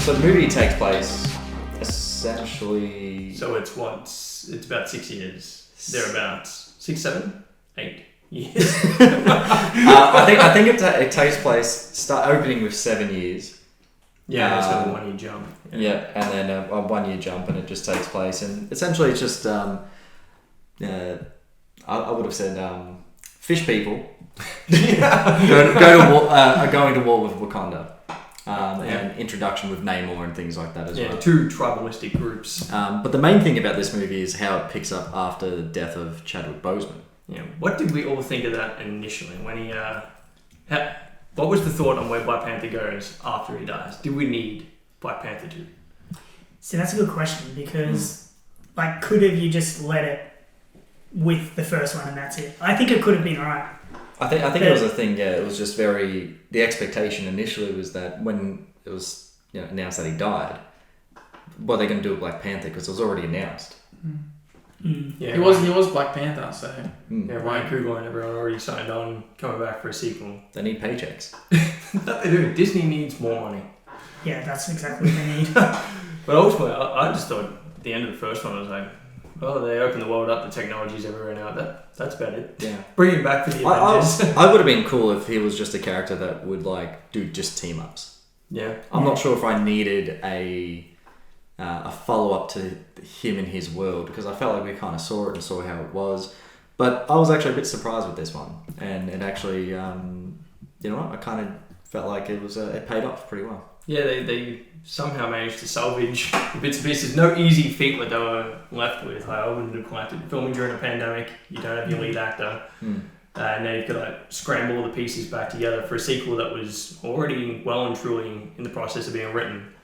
So the movie takes place essentially. So it's about 6 years, thereabouts, 6, 7, 8 years. I think it takes place start opening with 7 years. Yeah, it's got a 1 year jump. Yeah, and then a 1 year jump, and it just takes place, and essentially it's just I would have said fish people going to war with Wakanda. And introduction with Namor and things like that as well. Yeah, two tribalistic groups. But the main thing about this movie is how it picks up after the death of Chadwick Boseman. Yeah, what did we all think of that initially when he? What was the thought on where Black Panther goes after he dies? Do we need Black Panther 2? See, that's a good question because, could have you just let it with the first one and that's it? I think it could have been alright. I think it was a thing. Yeah, it was just very. The expectation initially was that when it was announced that he died, what are they going to do with Black Panther? Because it was already announced. Yeah, he was Black Panther, so yeah, Ryan Coogler and everyone already signed on coming back for a sequel. They need paychecks. That they do. Disney needs more money. Yeah, that's exactly what they need. But ultimately, I just thought at the end of the first one, I was like, oh, they opened the world up. The technology's everywhere now. That's about it. Yeah. Bring him back for the Avengers. I would have been cool if he was just a character that would do just team ups. Yeah. I'm not sure if I needed a follow up to him in his world because I felt like we kind of saw it and saw how it was. But I was actually a bit surprised with this one, and it actually, I kind of felt like it paid off pretty well. Yeah, they somehow managed to salvage the bits and pieces. No easy feat what they were left with. I wouldn't have liked it. Filming during a pandemic, you don't have your lead actor. And now you've got to scramble all the pieces back together for a sequel that was already well and truly in the process of being written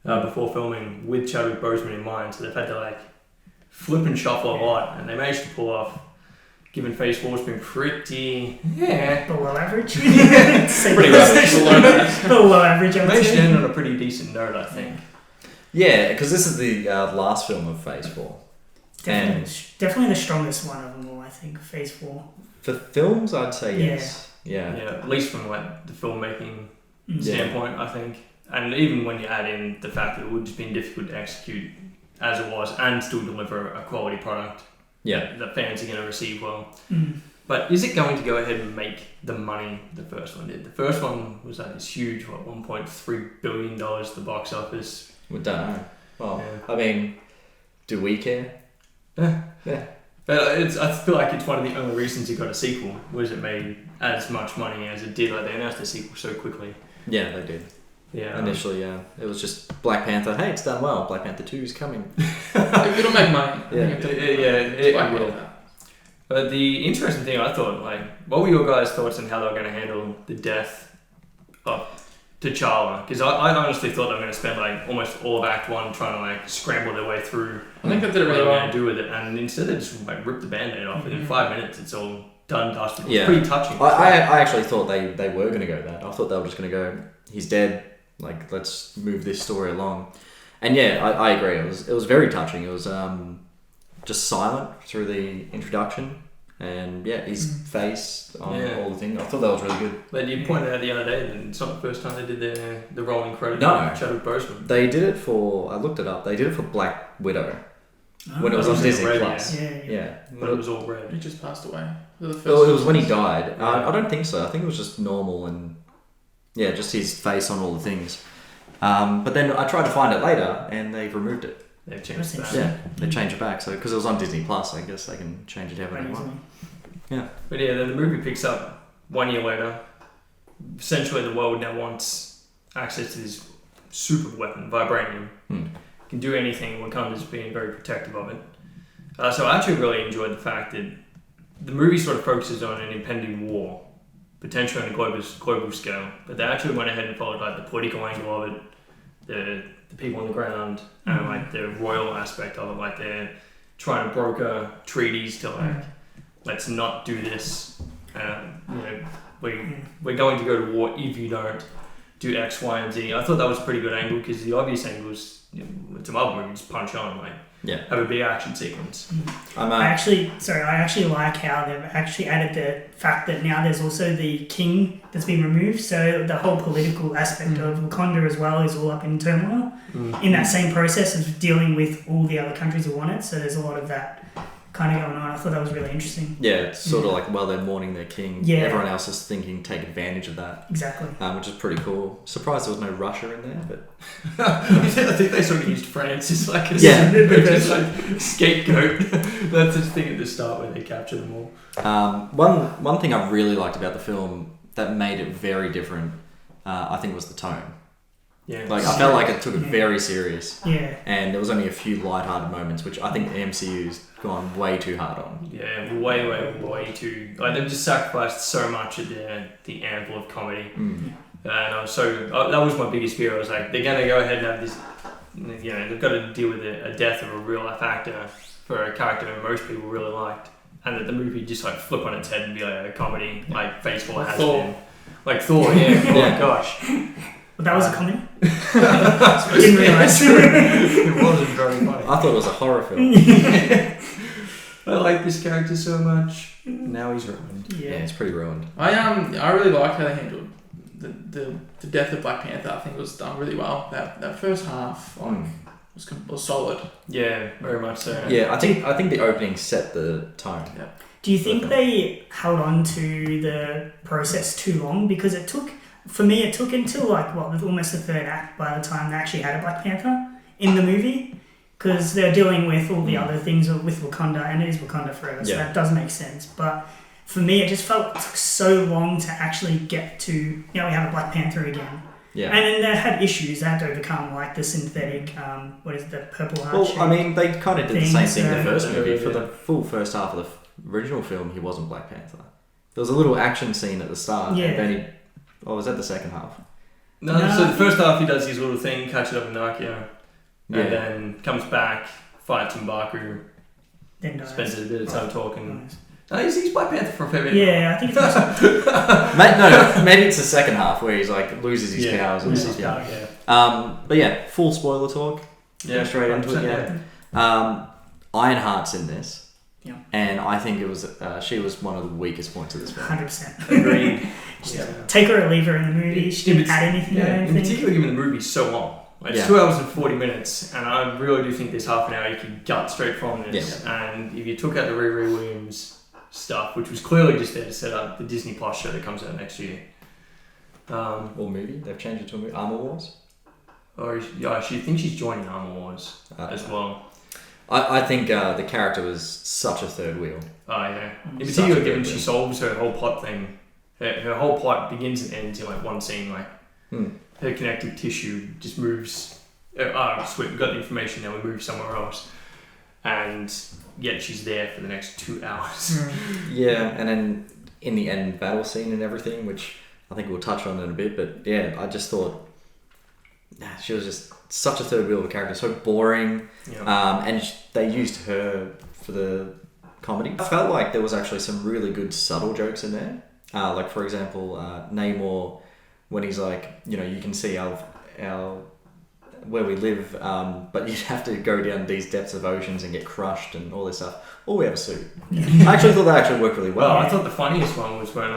before filming with Chadwick Boseman in mind. So they've had to flip and shuffle a lot, and they managed to pull off. Given Phase 4's been pretty below average. Pretty rough. Below average. I would They should say. end on a pretty decent note, I think. Yeah, because this is the last film of Phase 4. Definitely the strongest one of them all, I think, Phase 4. For films, I'd say yes. Yeah. At least from the filmmaking standpoint, I think. And even when you add in the fact that it would have been difficult to execute as it was and still deliver a quality product that fans are going to receive well. But is it going to go ahead and make the money the first one did? The first one was this huge, $1.3 billion at the box office. We don't know. Well, I mean, do we care? Yeah. But I feel like it's one of the only reasons it got a sequel was it made as much money as it did. They announced a sequel so quickly. Yeah, they did. Yeah. Initially, it was just Black Panther. Hey, it's done well. Black Panther 2 is coming. It'll make money. It will. But the interesting thing I thought, what were your guys' thoughts on how they were going to handle the death of T'Challa? Because I honestly thought they were going to spend almost all of Act 1 trying to scramble their way through. I think they did it really what well. they were going to do with it, and instead they just ripped the Band-Aid off. Within 5 minutes, it's all done, dusted. It's pretty touching. I actually thought they were going to go that. I thought they were just going to go, he's dead. Let's move this story along. And I agree. It was very touching. It was just silent through the introduction, and his face on all the things. I thought that was really good. But you pointed out the other day that it's not the first time they did the rolling credit. No, Chadwick Boseman. They did it for. I looked it up. They did it for Black Widow when it was on Disney Plus. Yeah. But it was all red. He just passed away. It was when he died. I don't think so. I think it was just normal and just his face on all the things. But then I tried to find it later, and they've removed it. They've changed it back. Yeah, they changed it back. So because it was on Disney Plus, I guess they can change it however they want. Yeah. But then the movie picks up 1 year later. Essentially, the world now wants access to this super weapon, vibranium. Can do anything. Wakanda's being very protective of it. So I actually really enjoyed the fact that the movie sort of focuses on an impending war, potentially on a global scale. But they actually went ahead and followed the political angle of it, the people on the ground, and the royal aspect of it. They're trying to broker treaties to let's not do this. We're going to go to war if you don't do X, Y, and Z. I thought that was a pretty good angle because the obvious angle is, some other movies punch on. have a big action sequence. I actually like how they've actually added the fact that now there's also the king that's been removed, so the whole political aspect of Wakanda as well is all up in turmoil in that same process of dealing with all the other countries who want it. So there's a lot of that kind of going on. I thought that was really interesting. Yeah, it's sort of like while they're mourning their king, everyone else is thinking take advantage of that. Exactly. Which is pretty cool. Surprised there was no Russia in there, but I think they sort of used France as like a just like scapegoat. That's the thing at the start where they capture them all. One thing I really liked about the film that made it very different, I think, was the tone. Yeah, like I felt like it took it very serious. Yeah, and there was only a few light-hearted moments, which I think the MCU's gone way too hard on. Yeah, way too. Like they've just sacrificed so much of the anvil of comedy, and that was my biggest fear. I was like, they're gonna go ahead and have this. You know, they've got to deal with a death of a real-life actor for a character that most people really liked, and that the movie just like flip on its head and be like a comedy, like Phase 4 has been. Like Thor, yeah. Oh my gosh. But that was a comedy. I didn't realise. It wasn't very funny. I thought it was a horror film. I like this character so much. Now he's ruined. Yeah, it's pretty ruined. I really like how they handled the death of Black Panther. I think it was done really well. That first half was solid. Yeah, very much so. Yeah, I think the opening set the tone. Yeah. Do you think they held on to the process too long? Because it took until like almost the third act by the time they actually had a Black Panther in the movie, because they're dealing with all the other things with Wakanda, and it is Wakanda Forever, so that does make sense. But for me, it just felt it took so long to actually get to, we have a Black Panther again. Yeah. And then they had issues they had to overcome, like the synthetic, the purple heart shape. Well, I mean, they kind of did the same thing in the first movie. For yeah. the full first half of the original film, he wasn't Black Panther. There was a little action scene at the start, and then he... Oh, was that the second half? No, so the first half he does his little thing, catches up with Nakia, and then comes back, fights M'Baku, then dies. Spends a bit of time talking. No, he's Black Panther for a fair bit. Yeah, I think it's maybe it's the second half where he's like loses his powers and stuff. But yeah, full spoiler talk. Yeah, straight into it. Yeah. Ironheart's in this. Yeah. And I think it was she was one of the weakest points of this film. 100%. Agreed. Take her or leave her in the movie. She didn't add anything. In particular, given the movie's so long. Like, it's 2 hours and 40 minutes, and I really do think there's half an hour you could gut straight from this. Yeah. And if you took out the Riri Williams stuff, which was clearly just there to set up the Disney Plus show that comes out next year. Or movie. They've changed it to a movie. Armor Wars? I think she's joining Armor Wars as well. I think the character was such a third wheel. Oh, yeah. In particular, given she solves her whole plot thing. Her whole plot begins and ends in like one scene. Like her connective tissue just moves. Sweet, we've got the information now. We move somewhere else, and yet she's there for the next 2 hours. Yeah, and then in the end battle scene and everything, which I think we'll touch on in a bit. But yeah, I just thought she was just such a third wheel of a character, so boring. Yeah. And they used her for the comedy. I felt like there was actually some really good subtle jokes in there. Like for example, Namor, when he's like, you can see our where we live, but you'd have to go down these depths of oceans and get crushed and all this stuff. Oh, we have a suit. I actually thought that actually worked really well. I thought the funniest one was when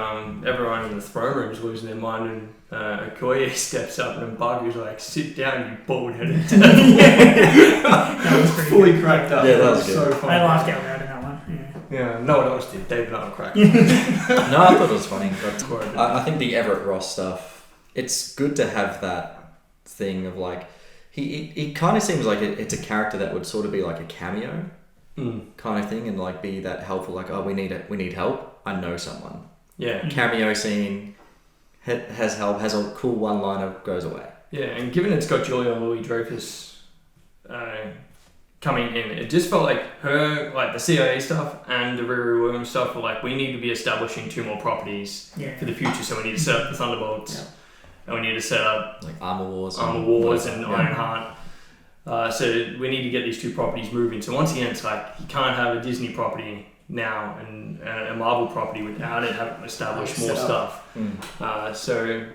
everyone in the throne room was losing their mind and Okoye steps up and M'Baku's like, "Sit down, you bald-headed." That was fully cracked up. Yeah, that was good. So funny. I laughed out loud in that one. Yeah, no one else did. David and I cracked. No, I thought it was funny. But I think the Everett Ross stuff, it's good to have that thing of like, he kind of seems like it's a character that would sort of be like a cameo kind of thing, and like be that helpful, like, oh, we need help, I know someone. Yeah. Cameo scene, has help, has a cool one-liner, goes away. Yeah, and given it's got Julia Louis-Dreyfus coming in, it just felt like her, like the CIA stuff and the Riri Williams stuff were like, we need to be establishing 2 more properties for the future, so we need to set up the Thunderbolts. Yeah. And we need to set up like Armor Wars and Ironheart. So we need to get these 2 properties moving. So once again, it's like you can't have a Disney property now and a Marvel property without it having established more stuff. So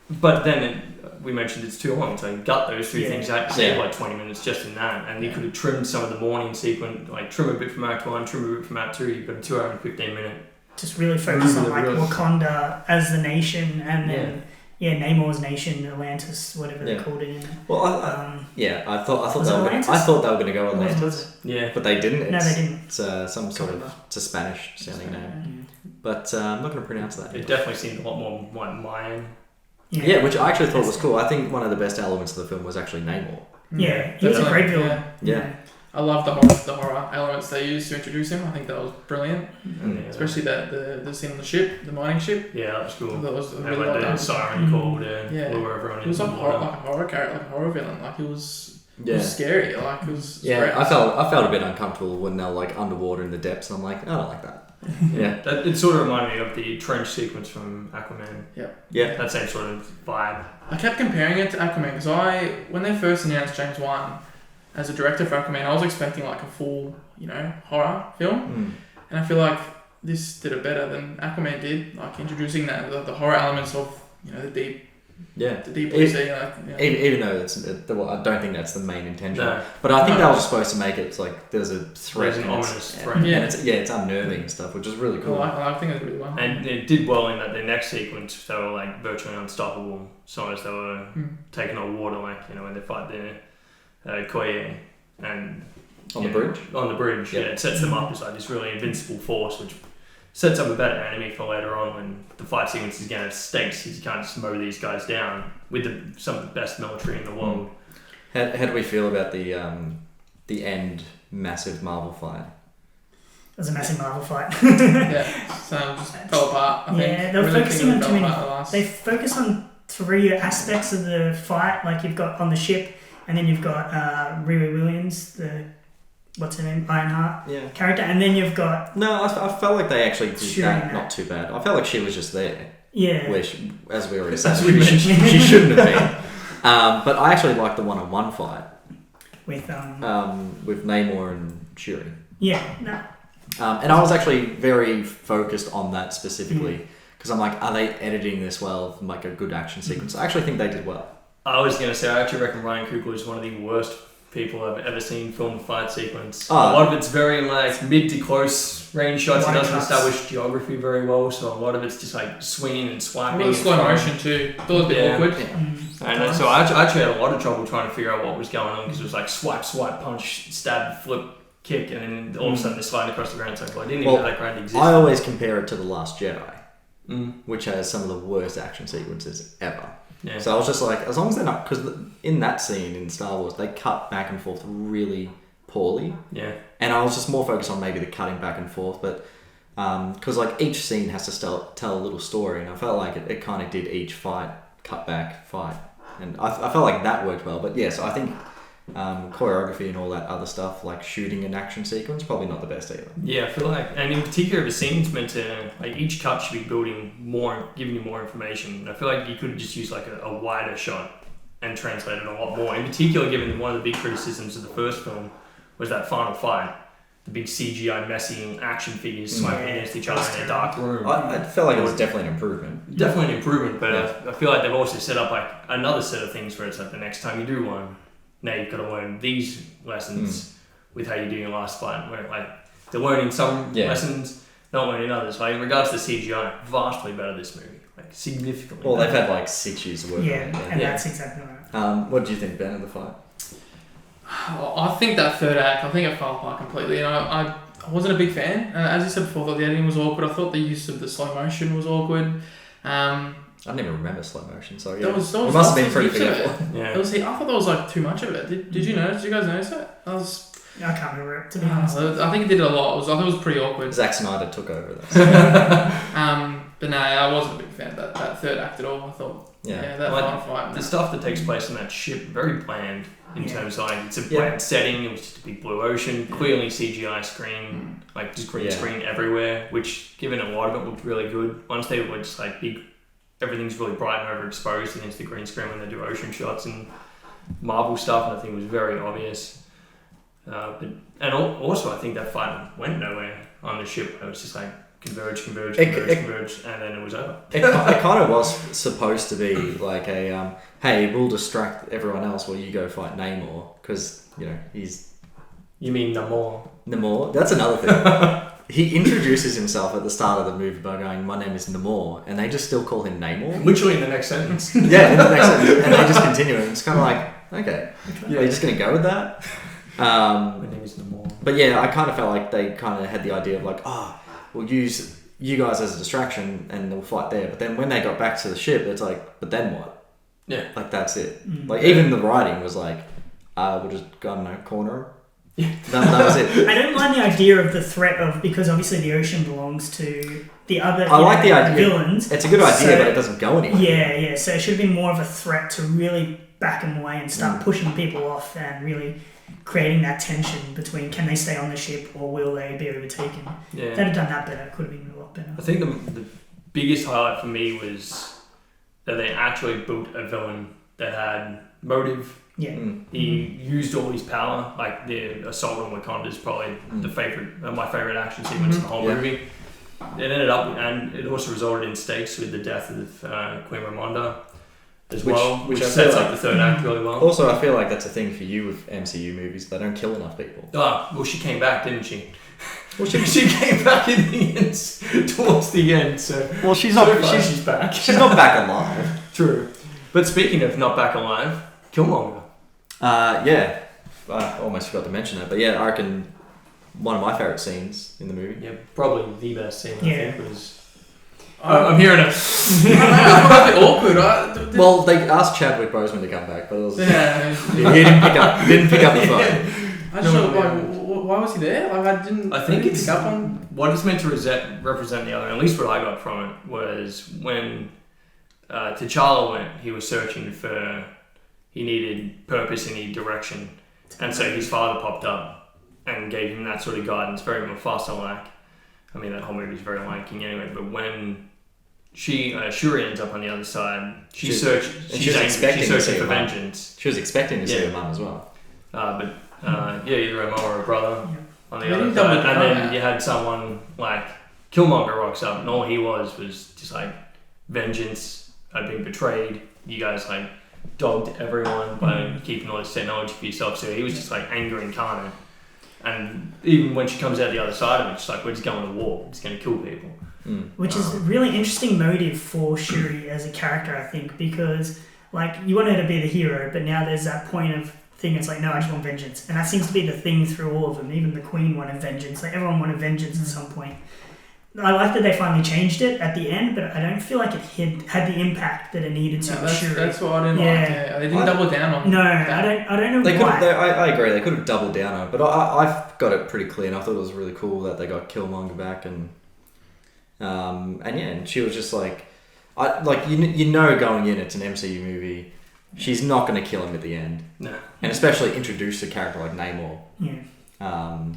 But then we mentioned it's too long, so you gut those two things out, save like 20 minutes just in that, and you could have trimmed some of the morning sequence, like trim a bit from Act 1, trim a bit from Act 2, you've got a 2 hour and 15 minute. Just really focus on like Wakanda as the nation, and then Namor's nation, Atlantis, whatever they called it in. Well, I thought they were going to go Atlantis. Yeah, but they didn't. No, they didn't. It's some sort of it's a Spanish sounding name, but I'm not going to pronounce that. It definitely seemed a lot more like Mayan. Yeah, which I actually thought was cool. I think one of the best elements of the film was actually Namor. Yeah, he was a great villain. Yeah. I love the horror elements they used to introduce him. I think that was brilliant, especially the scene on the ship, the mining ship. Yeah, that was cool. That was really well done. The siren called lure everyone in. He was like a horror character, like a horror villain. Like he was scary. Like it was. Yeah, I felt a bit uncomfortable when they were like underwater in the depths. And I'm like, I don't like that. It sort of reminded me of the trench sequence from Aquaman. Yeah, that same sort of vibe. I kept comparing it to Aquaman because when they first announced James Wan as a director for Aquaman, I was expecting like a full, horror film, and I feel like this did it better than Aquaman did, like introducing the horror elements of the deep. Yeah, the deep blue sea. Even though I don't think that's the main intention, but I think that was supposed to make it like there's a threat, there's an ominous threat, and it's unnerving and stuff, which is really cool. I think it did really well, and it did well in that the next sequence they were like virtually unstoppable, so as they were taking on water, like when they fight the Koye and on the bridge. On the bridge, it sets them up as like this really invincible force, which sets up a better enemy for later on when the fight sequence is going to have stakes, because you can't just mow these guys down with some of the best military in the world. How do we feel about the end massive Marvel fight? It was a massive Marvel fight. So just fell apart. I think. They were focusing on too many. They focus on 3 aspects of the fight. Like you've got on the ship, and then you've got Riri Williams, what's her name, Ironheart character, and then you've got... No, I felt like they actually did that not too bad. I felt like she was just there. Yeah. Where as we already said, she shouldn't have been. But I actually liked the one-on-one fight. With Namor and Shuri. Yeah, no. And I was actually very focused on that specifically, because I'm like, are they editing this well, like a good action sequence? I actually think they did well. I was going to say, I actually reckon Ryan Coogler is one of the worst people I've ever seen film a fight sequence. A lot of it's very like mid to close range shots. He doesn't establish geography very well, so a lot of it's just like swinging and swiping. A lot of slow motion too. It was a bit awkward. And so I actually had a lot of trouble trying to figure out what was going on, because it was like swipe, punch, stab, flip, kick, and then all of a sudden they're sliding across the ground. It's like, I didn't even know that ground existed. I always compare it to The Last Jedi, which has some of the worst action sequences ever. Yeah. So I was just like, as long as they're not, because in that scene in Star Wars, they cut back and forth really poorly. Yeah. And I was just more focused on maybe the cutting back and forth, but because like each scene has to tell a little story, and I felt like it kind of did each fight, cut back, fight, and I felt like that worked well. But yes, I think choreography and all that other stuff, like shooting an action sequence, probably not the best either. Yeah, I feel like, and in particular, the scene's meant to, like, each cut should be building more, giving you more information. And I feel like you could have just used like a wider shot and translated a lot more. In particular, given one of the big criticisms of the first film was that final fight, the big CGI messy action figures slamming against each other in a dark room. I felt like it was definitely an improvement. Definitely an improvement, but I feel like they've also set up like another set of things where it's like the next time you do one, now you've got to learn these lessons with how you do your last fight. Where like they're learning some lessons, not learning others. Like in regards to CGI, vastly better this movie, like significantly. Well, they've had like 6 years of work on it. And that's exactly right. What do you think, Ben, of the fight? I think that third act, I think it fell apart completely. And I wasn't a big fan. As you said before, I thought the editing was awkward. I thought the use of the slow motion was awkward. I didn't even remember slow motion, so yeah. It must have been pretty forgetful. Yeah. I thought there was like too much of it. Did you notice? Did you guys notice it? I can't remember it, to be honest. I think it did a lot. I think it was pretty awkward. Zack Snyder took over that. But no, I wasn't a big fan of that third act at all. I thought, that final fight. The stuff that takes place on that ship, very bland in terms of like, it's a bland setting. It was just a big blue ocean, clearly CGI screen, like just green screen everywhere, which given a lot of it looked really good. Once they were just like big, everything's really bright and overexposed against the green screen when they do ocean shots and Marvel stuff, and I think it was very obvious. Also I think that fight went nowhere on the ship. It was just like converge, and then it was over. It kind of was supposed to be like a, hey, we'll distract everyone else while you go fight Namor, because, you know, he's... You mean Namor? Namor? That's another thing. He introduces himself at the start of the movie by going, my name is Namor, and they just still call him Namor. Literally in the next sentence. Yeah, in the next sentence. And they just continue, and it's kind of like, okay, are you just going to go with that? My name is Namor. But yeah, I kind of felt like they kind of had the idea of like, we'll use you guys as a distraction and we'll fight there. But then when they got back to the ship, it's like, but then what? Yeah. Like, that's it. Like, even the writing was like, we'll just, I don't know, corner him. Yeah. That was it. I don't mind the idea of the threat of, because obviously the ocean belongs to the other I like the idea. Villains. It's a good idea, but it doesn't go anywhere. Yeah. So it should be more of a threat to really back them away and start pushing people off and really creating that tension between can they stay on the ship or will they be overtaken. Yeah. If they'd have done that better, it could have been a lot better. I think the biggest highlight for me was that they actually built a villain that had motive. Yeah. He used all his power, like the assault on Wakanda is probably my favorite action sequence in the whole movie. It ended up, and it also resulted in stakes with the death of Queen Ramonda as which sets up the third act really well. Also, I feel like that's a thing for you with MCU movies. They don't kill enough people. Well, she came back, didn't she? Well, she came back in the end, towards the end. So she's back. She's not back alive. True. But speaking of not back alive, Killmonger. Yeah. I almost forgot to mention that, but yeah, I reckon one of my favourite scenes in the movie. Yeah, probably the best scene, I think, was... I'm hearing it. I found it awkward. Well, they asked Chadwick Boseman to come back, but it was... he didn't pick up the phone. I just why was he there? I think it's pick up on... What it's meant to represent the other, at least what I got from it, was when T'Challa went, he was searching for... He needed purpose, he needed direction. And so his father popped up and gave him that sort of guidance, very Mufasa-like. I mean, that whole movie is very Lion King anyway, but when Shuri ends up on the other side, she's searching for vengeance. She was expecting to see her mum as well. Either a mum or a brother on the other side. And then you had someone like Killmonger rocks up, and all he was just like, vengeance, I've been betrayed, you guys like dogged everyone by keeping all this technology for yourself. So he was just like anger incarnate. And even when she comes out the other side of it, it's like, we're just going to war. We're just going to kill people. Which is a really interesting motive for Shuri as a character, I think, because like you want her to be the hero, but now there's that point of thing. It's like, no, I just want vengeance, and that seems to be the thing through all of them. Even the Queen wanted vengeance. Like everyone wanted vengeance at some point. I like that they finally changed it at the end, but I don't feel like it had the impact that it needed to. That's what I didn't like. Yeah, they didn't double down on. No, I don't know why. I agree. They could have doubled down on it, but I've got it pretty clear, and I thought it was really cool that they got Killmonger back, and she was just like, you know, going in, it's an MCU movie. She's not going to kill him at the end. No, and especially introduce a character like Namor. Yeah. I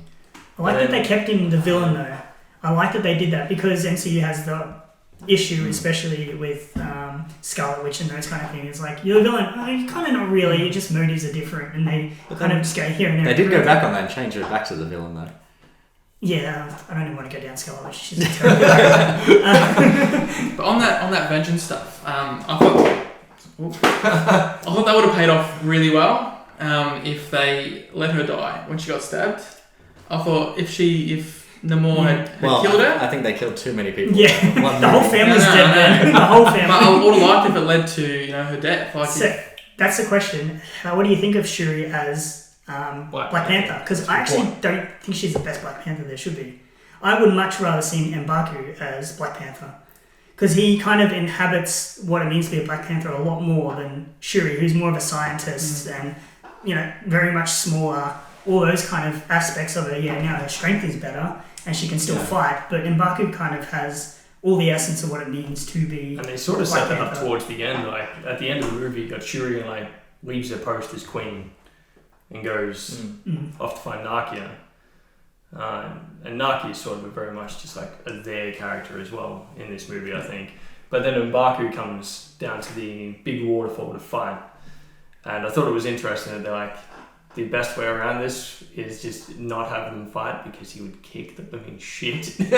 like that they kept him the villain though. I like that they did that because MCU has the issue, especially with Scarlet Witch and those kind of things. It's like, you're the villain. Oh, you're kind of not really. Your just motives are different, and they kind of just go here and there. They did go back on that and change it back to the villain, though. Yeah, I don't even want to go down Scarlet Witch. She's a terrible But on that vengeance stuff, I thought that would have paid off really well if they let her die when she got stabbed. I thought if Namor had killed her. I think they killed too many people. Yeah, the whole family's dead, man. The whole family. But I would have liked if it led to her death. That's the question. What do you think of Shuri as Black Panther? Because I actually don't think she's the best Black Panther there should be. I would much rather see M'Baku as Black Panther. Because he kind of inhabits what it means to be a Black Panther a lot more than Shuri, who's more of a scientist and, very much smaller. All those kind of aspects of her, now her strength is better and she can still fight, but M'Baku kind of has all the essence of what it means to be. And they sort of set that up towards the end. Like at the end of the movie, you got Shuri leaves her post as queen and goes off to find Nakia. And Nakia is sort of very much just like a their character as well in this movie, I think. But then M'Baku comes down to the big waterfall to fight. And I thought it was interesting that they're like, the best way around this is just not have them fight because he would kick the living shit. Don't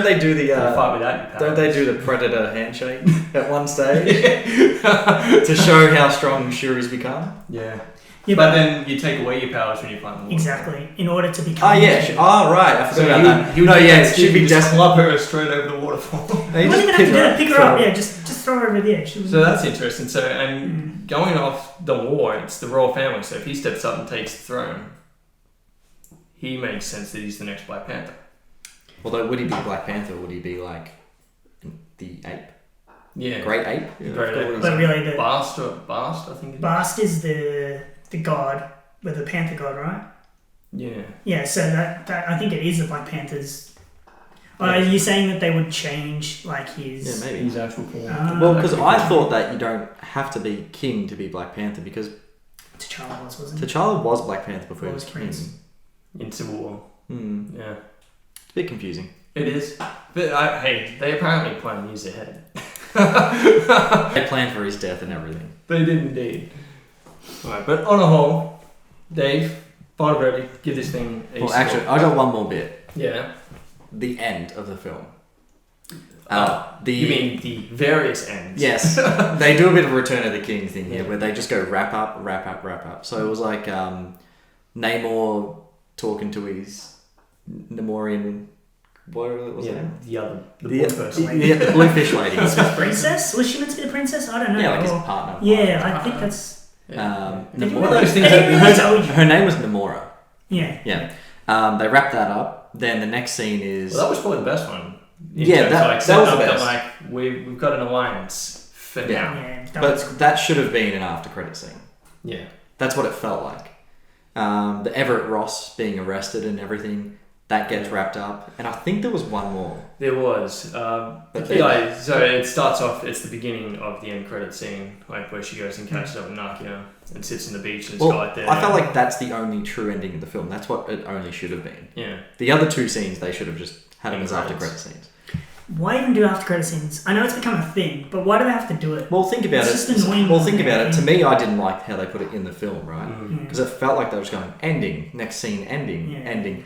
they do the fight without your powers. don't they do the predator handshake at one stage to show how strong Shuri's become? Yeah. Yeah, But then you take away your powers when you fight them. exactly. In order to become. Oh yeah. Right. I forgot about that. He would she'd be just club her straight over the waterfall. You wouldn't even have to do that. Pick her up. Yeah, just throw her over the edge. So that's interesting. So, and going off the war, it's the royal family. So if he steps up and takes the throne, he makes sense that he's the next Black Panther. Although, would he be Black Panther or would he be like the ape? Yeah. Great ape? Yeah, Great ape. But really, the Bast, I think it is. Bast is the god, with the Panther god, right? Yeah. Yeah, so that I think it is the Black Panther's. Are you saying that they would change like his? Yeah, maybe. His actual form. Well, because I thought that you don't have to be king to be Black Panther because T'Challa wasn't he? T'Challa was Black Panther before he was Prince. king. In Civil War. Yeah. It's a bit confusing. It is. But hey, they apparently plan years ahead. They planned for his death and everything. They did indeed. Alright, but on a whole, Dave, bottom ready, give this thing a Well, score. actually, I got one more bit. Yeah. The end of the film. You mean the various ends? Yes. They do a bit of a Return of the King thing here where they just go wrap up. So it was like Namor talking to his Nemorian... What was it? The blue person. The blue fish lady. The princess? Was she meant to be the princess? I don't know. Yeah, like his partner. Yeah, I think that's. One of those things her name was Namora. Yeah. Yeah. They wrapped that up. Then the next scene is... Well, that was probably the best one. That was the best. We've got an alliance for now. Yeah, that should have been an after credit scene. Yeah. That's what it felt like. The Everett Ross being arrested and everything, that gets wrapped up. And I think there was one more. There was. So it starts off, it's the beginning of the end credit scene, like where she goes and catches up with Nakia and sits on the beach and it's got there. I felt like that's the only true ending of the film. That's what it only should have been. Yeah. The other two scenes, they should have just had them as after credit scenes. Why even do after credit scenes? I know it's become a thing, but why do they have to do it? Well, think about It's just annoying. Well, think about it. To me, I didn't like how they put it in the film, right? Mm. Because it felt like they were just going ending, next scene, ending, Yeah. ending.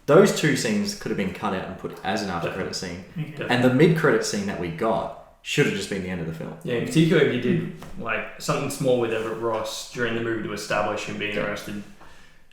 Those two scenes could have been cut out and put as an after credit scene. Okay. And the mid credit scene that we got should have just been the end of the film. Yeah, in particular if you did like something small with Everett Ross during the movie to establish him being arrested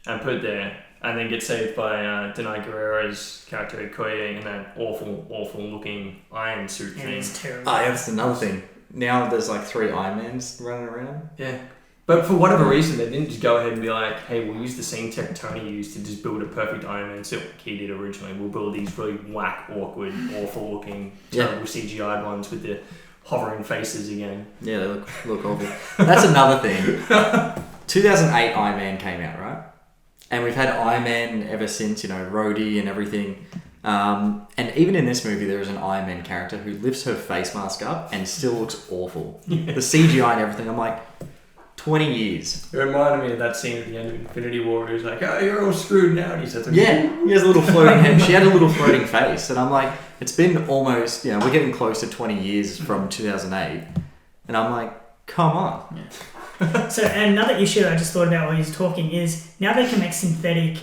and put there, and then get saved by Denai Guerrero's character Okoye in that awful looking iron suit Yeah, thing. it's terrible. Oh, yeah, that's another thing. Now there's like 3 Iron Mans running around. Yeah. But for whatever reason, they didn't just go ahead and be like, hey, we'll use the same tech Tony used to just build a perfect Iron Man suit like he did originally. We'll build these really whack, awkward, awful looking, terrible CGI ones with the hovering faces again. Yeah, they look awful. That's another thing. 2008 Iron Man came out, right? And we've had Iron Man ever since, Rhodey and everything. And even in this movie, there is an Iron Man character who lifts her face mask up and still looks awful. The CGI and everything, I'm like... 20 years. It reminded me of that scene at the end of Infinity War where he was like, oh, you're all screwed now. And he says, yeah, he has a little floating head. She had a little floating face. And I'm like, it's been almost, we're getting close to 20 years from 2008. And I'm like, come on. Yeah. So another issue I just thought about while he was talking is now they can make synthetic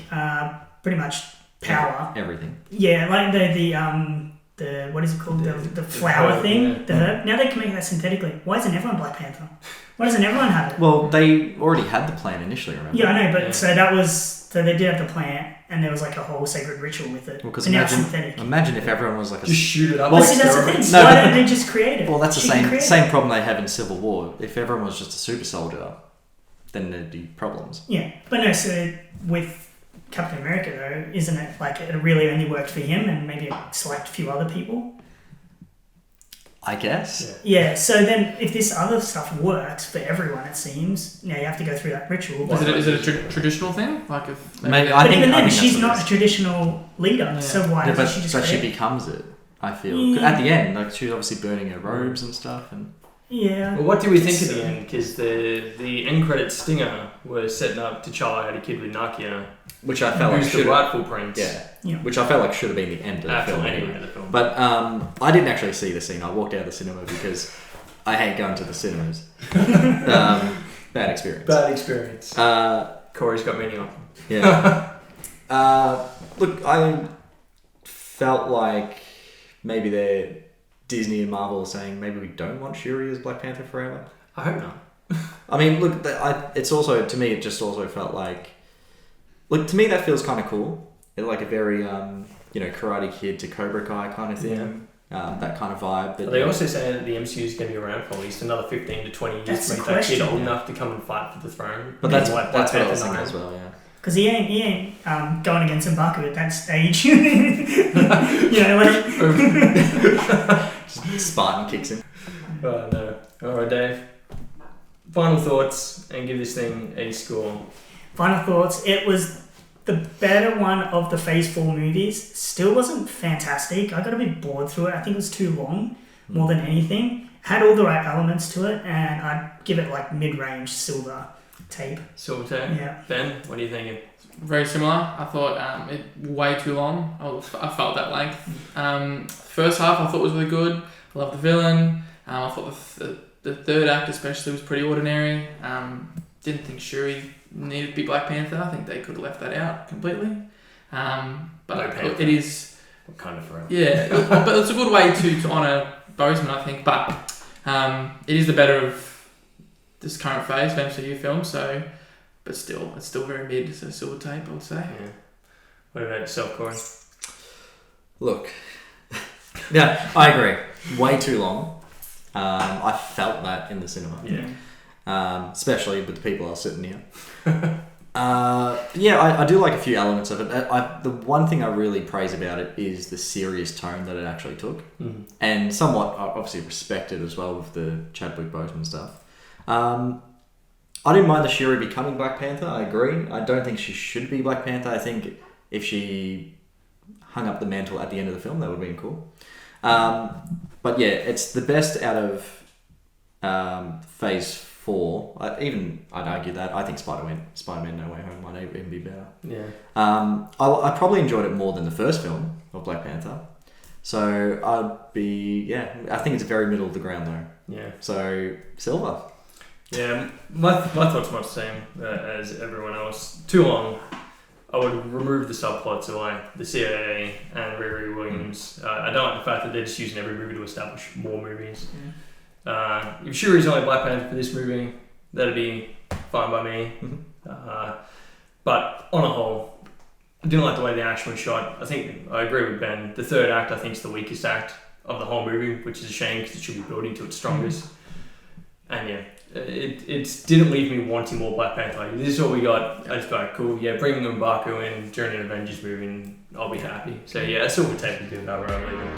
pretty much power. Everything. Yeah, like the what is it called? The flower thing, the herb. Now they can make that synthetically. Why isn't everyone Black Panther? Why doesn't everyone have it? Well, they already had the plan initially, remember? Yeah, I know, but so they did have the plant, and there was like a whole sacred ritual with it. Well, because now it's synthetic. Imagine if everyone was like just shoot it up. Well, see, that's the thing. So why don't they just create it? Well, that's the same problem they have in Civil War. If everyone was just a super soldier, then there'd be problems. Yeah, but no. So with Captain America, though, isn't it like it really only worked for him and maybe a select few other people? I guess. Yeah, so then if this other stuff works for everyone, it seems, now you have to go through that ritual. Is it a traditional thing? Like if maybe, but even then, she's not a traditional leader, so why doesn't she just But she becomes it, I feel. At the end, like she was obviously burning her robes and stuff. Yeah. Well, what do we think at the end? Because the end credit stinger was setting up T'Challa had a kid with Nakia, which I felt like who's the rightful prince. Yeah. Which I felt like should have been the end of the film anyway. But I didn't actually see the scene. I walked out of the cinema because I hate going to the cinemas. Bad experience. Bad experience. Corey's got many of them. Yeah. Look, I felt like maybe they're Disney and Marvel are saying maybe we don't want Shuri as Black Panther forever. I hope not. I mean, look, it's also, to me, it just also felt like, look, to me that feels kind of cool. It's like a very, Karate Kid to Cobra Kai kind of thing. Yeah. That kind of vibe. Are they also saying that the MCU is going to be around for at least another 15 to 20 years That's to make the that kid question. old enough to come and fight for the throne? But that's like what I was thinking as well, yeah. Because he ain't going against M'Baku at that stage. Like... Spartan kicks him. Oh, no. Alright, Dave. Final thoughts and give this thing a score. Final thoughts. It was the better one of the Phase 4 movies. Still wasn't fantastic. I got a bit bored through it. I think it was too long, more than anything. Had all the right elements to it, and I'd give it like mid-range silver tape. Silver tape? Yeah. Ben, what are you thinking? Very similar. I thought it way too long. I felt that length. First half I thought was really good. I loved the villain. I thought the third act especially was pretty ordinary. Didn't think Shuri needed to be Black Panther. I think they could have left that out completely. But it is... Wakanda Forever. Yeah, but it's a good way to honour Boseman, I think. But it is the better of this current phase of MCU films, so... But still, it's still very mid, so silver tape, I would say. Yeah. What about yourself, Corey? Look, yeah, I agree. Way too long. I felt that in the cinema. Yeah. Especially with the people I was sitting near. I do like a few elements of it. The one thing I really praise about it is the serious tone that it actually took. And somewhat, obviously, respected as well with the Chadwick Boseman stuff. I didn't mind the Shuri becoming Black Panther, I agree. I don't think she should be Black Panther. I think if she hung up the mantle at the end of the film, that would have been cool. But yeah, it's the best out of Phase 4. I'd argue that. I think Spider-Man No Way Home might even be better. Yeah. I probably enjoyed it more than the first film of Black Panther. So I think it's very middle of the ground though. Yeah. So, silver. Yeah, my thoughts are much the same as everyone else. Too long. I would remove the subplots of like the CIA and Riri Williams. I don't like the fact that they're just using every movie to establish more movies. If Shuri's only Black Panther for this movie, that'd be fine by me. But on a whole, I didn't like the way the action was shot. I think I agree with Ben. The third act, I think, is the weakest act of the whole movie, which is a shame because it should be building to its strongest. And yeah, it didn't leave me wanting more Black Panther. Like, this is what we got. I just felt like, cool. Yeah, bringing M'Baku in during an Avengers movie, and I'll be happy. So yeah, a silver tape would be about where I'm leaving.